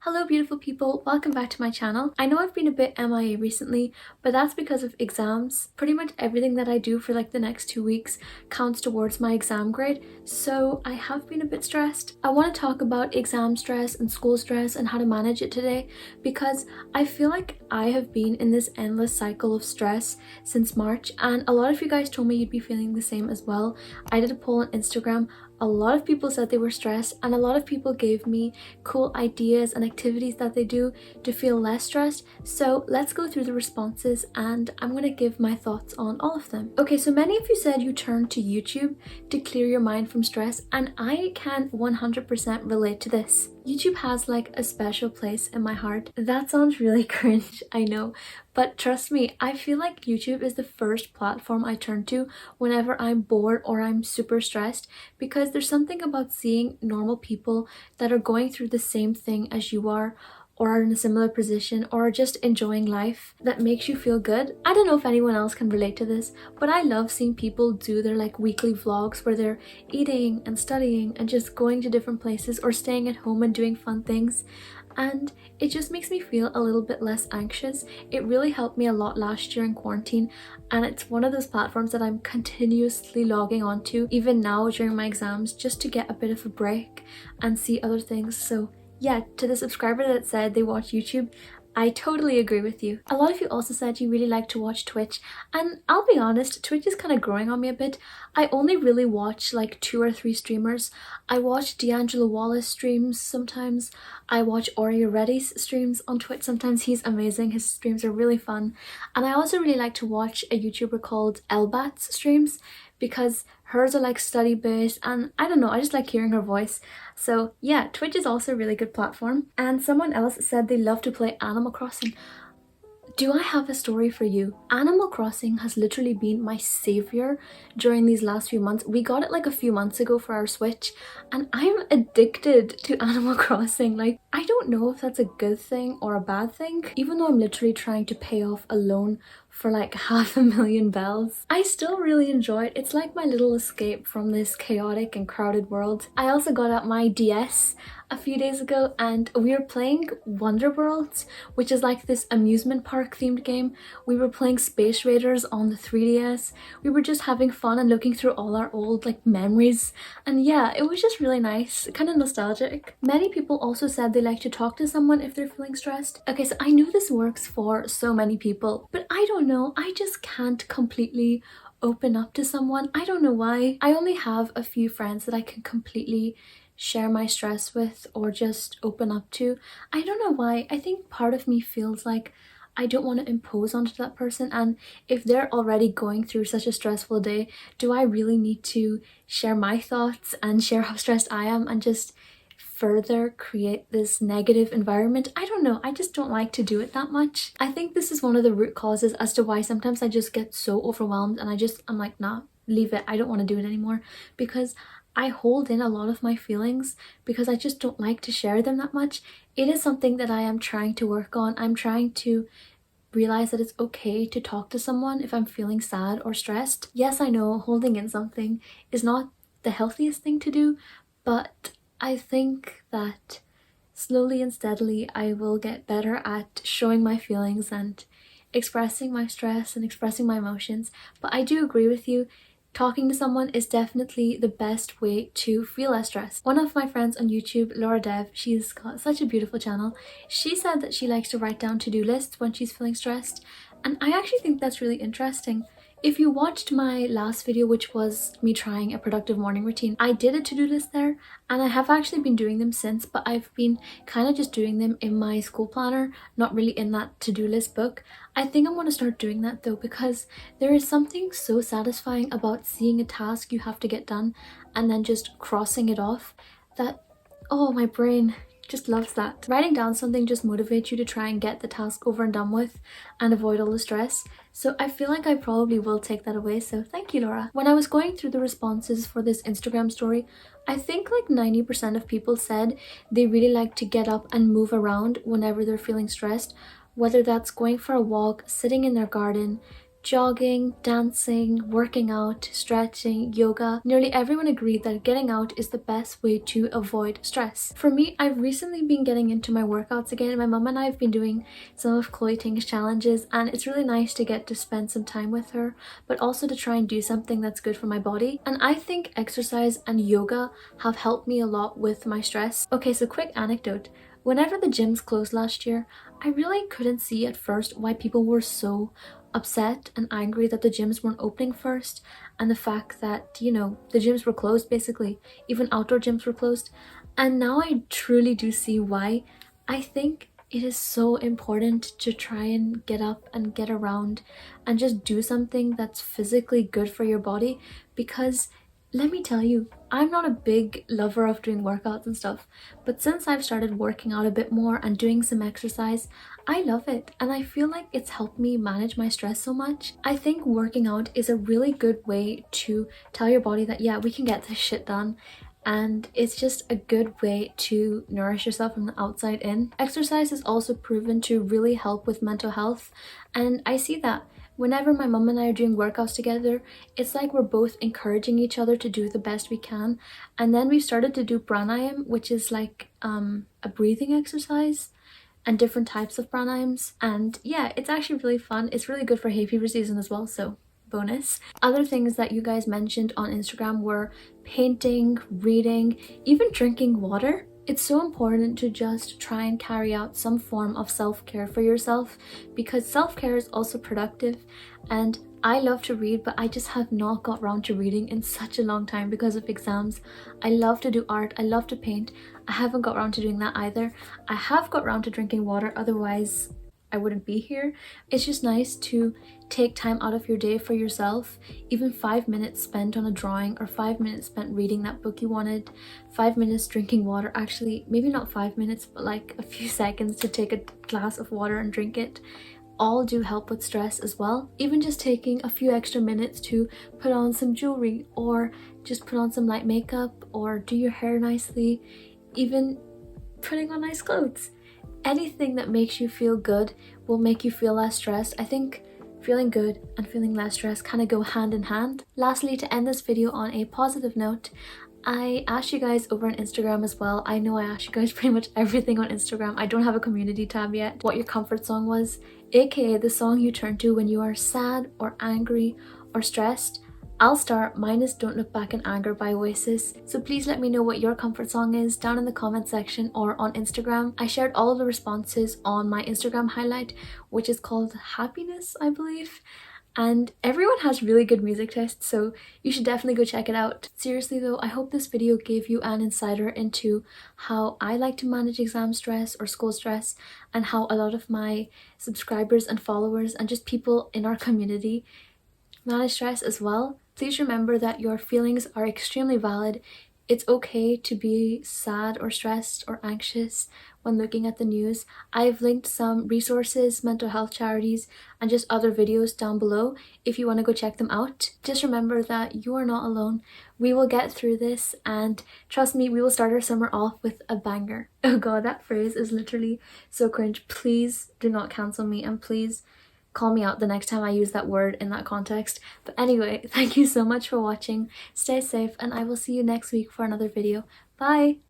Hello beautiful people, welcome back to my channel. I know I've been a bit MIA recently, but that's because of exams. Pretty much everything that I do for like the next 2 weeks counts towards my exam grade, so I have been a bit stressed. I want to talk about exam stress and school stress and how to manage it today because I feel like I have been in this endless cycle of stress since March, and a lot of you guys told me you'd be feeling the same as well. I did a poll on Instagram. A lot of people said they were stressed, and a lot of people gave me cool ideas and activities that they do to feel less stressed. So let's go through the responses and I'm going to give my thoughts on all of them. Okay, so many of you said you turned to YouTube to clear your mind from stress, and I can 100% relate to this. YouTube has like a special place in my heart. That sounds really cringe, I know, but trust me, I feel like YouTube is the first platform I turn to whenever I'm bored or I'm super stressed, because there's something about seeing normal people that are going through the same thing as you are, or are in a similar position, or are just enjoying life, that makes you feel good. I don't know if anyone else can relate to this, but I love seeing people do their like weekly vlogs where they're eating and studying and just going to different places or staying at home and doing fun things. And it just makes me feel a little bit less anxious. It really helped me a lot last year in quarantine, and it's one of those platforms that I'm continuously logging onto even now during my exams, just to get a bit of a break and see other things. So yeah, to the subscriber that said they watch YouTube, I totally agree with you. A lot of you also said you really like to watch Twitch, and I'll be honest, Twitch is kind of growing on me a bit. I only really watch like 2 or 3 streamers. I watch D'Angelo Wallace streams sometimes. I watch Oreo Reddy's streams on Twitch sometimes. He's amazing, his streams are really fun. And I also really like to watch a YouTuber called Elbat's streams, because hers are like study based, and I don't know, I just like hearing her voice. So yeah, Twitch is also a really good platform. And someone else said they love to play Animal Crossing. Do I have a story for you? Animal Crossing has literally been my savior during these last few months. We got it like a few months ago for our Switch, and I'm addicted to Animal Crossing. Like, I don't know if that's a good thing or a bad thing. Even though I'm literally trying to pay off a loan for like $500,000, I still really enjoy it. It's like my little escape from this chaotic and crowded world. I also got out my DS a few days ago and we were playing Wonder Worlds, which is like this amusement park themed game. We were playing Space Raiders on the 3DS. We were just having fun and looking through all our old like memories, and yeah, it was just really nice, kind of nostalgic. Many people also said they like to talk to someone if they're feeling stressed. Okay, so I know this works for so many people, but I don't know, I just can't completely open up to someone. I don't know why. I only have a few friends that I can completely share my stress with or just open up to. I don't know why. I think part of me feels like I don't want to impose onto that person, and if they're already going through such a stressful day, do I really need to share my thoughts and share how stressed I am and just further create this negative environment? I don't know, I just don't like to do it that much. I think this is one of the root causes as to why sometimes I just get so overwhelmed and I'm like, nah, leave it, I don't want to do it anymore, because I hold in a lot of my feelings because I just don't like to share them that much. It is something that I am trying to work on. I'm trying to realize that it's okay to talk to someone if I'm feeling sad or stressed. Yes, I know holding in something is not the healthiest thing to do, but I think that slowly and steadily I will get better at showing my feelings and expressing my stress and expressing my emotions. But I do agree with you. Talking to someone is definitely the best way to feel less stressed. One of my friends on YouTube, Laura Dev, she's got such a beautiful channel. She said that she likes to write down to-do lists when she's feeling stressed, and I actually think that's really interesting. If you watched my last video, which was me trying a productive morning routine, I did a to-do list there, and I have actually been doing them since, but I've been kind of just doing them in my school planner, not really in that to-do list book. I think I'm going to start doing that though, because there is something so satisfying about seeing a task you have to get done and then just crossing it off that, oh, my brain just loves that. Writing down something just motivates you to try and get the task over and done with and avoid all the stress. So I feel like I probably will take that away, so thank you, Laura. When I was going through the responses for this Instagram story, I think like 90% of people said they really like to get up and move around whenever they're feeling stressed, whether that's going for a walk, sitting in their garden, jogging, dancing, working out, stretching, yoga. Nearly everyone agreed that getting out is the best way to avoid stress. For me, I've recently been getting into my workouts again. My mum and I have been doing some of Chloe Ting's challenges, and it's really nice to get to spend some time with her, but also to try and do something that's good for my body. And I think exercise and yoga have helped me a lot with my stress. Okay, so quick anecdote. Whenever the gyms closed last year, I really couldn't see at first why people were so upset and angry that the gyms weren't opening first, and the fact that, you know, the gyms were closed basically. Even outdoor gyms were closed. And now I truly do see why. I think it is so important to try and get up and get around and just do something that's physically good for your body, because let me tell you, I'm not a big lover of doing workouts and stuff, but since I've started working out a bit more and doing some exercise, I love it, and I feel like it's helped me manage my stress so much. I think working out is a really good way to tell your body that, yeah, we can get this shit done, and it's just a good way to nourish yourself from the outside in. Exercise is also proven to really help with mental health, and I see that whenever my mum and I are doing workouts together, it's like we're both encouraging each other to do the best we can. And then we started to do pranayam, which is like a breathing exercise, and different types of pranayams. And yeah, it's actually really fun. It's really good for hay fever season as well, so bonus. Other things that you guys mentioned on Instagram were painting, reading, even drinking water. It's so important to just try and carry out some form of self-care for yourself, because self-care is also productive. And I love to read, but I just have not got around to reading in such a long time because of exams. I love to do art, I love to paint. I haven't got around to doing that either. I have got around to drinking water, otherwise I wouldn't be here. It's just nice to take time out of your day for yourself. Even 5 minutes spent on a drawing, or 5 minutes spent reading that book you wanted, 5 minutes drinking water, actually maybe not 5 minutes, but like a few seconds to take a glass of water and drink it, all do help with stress as well. Even just taking a few extra minutes to put on some jewelry, or just put on some light makeup, or do your hair nicely, even putting on nice clothes. Anything that makes you feel good will make you feel less stressed. I think feeling good and feeling less stressed kind of go hand in hand. Lastly, to end this video on a positive note, I asked you guys over on Instagram as well. I know I asked you guys pretty much everything on Instagram. I don't have a community tab yet. What your comfort song was, aka the song you turn to when you are sad or angry or stressed. I'll start. Mine is Don't Look Back in Anger by Oasis. So please let me know what your comfort song is down in the comment section or on Instagram. I shared all of the responses on my Instagram highlight, which is called Happiness, I believe. And everyone has really good music tastes, so you should definitely go check it out. Seriously though, I hope this video gave you an insider into how I like to manage exam stress or school stress, and how a lot of my subscribers and followers and just people in our community manage stress as well. Please remember that your feelings are extremely valid. It's okay to be sad or stressed or anxious when looking at the news. I've linked some resources, mental health charities, and just other videos down below if you want to go check them out. Just remember that you are not alone. We will get through this, and trust me, we will start our summer off with a banger. Oh god, that phrase is literally so cringe. Please do not cancel me, and please call me out the next time I use that word in that context. But anyway, thank you so much for watching. Stay safe, and I will see you next week for another video. Bye!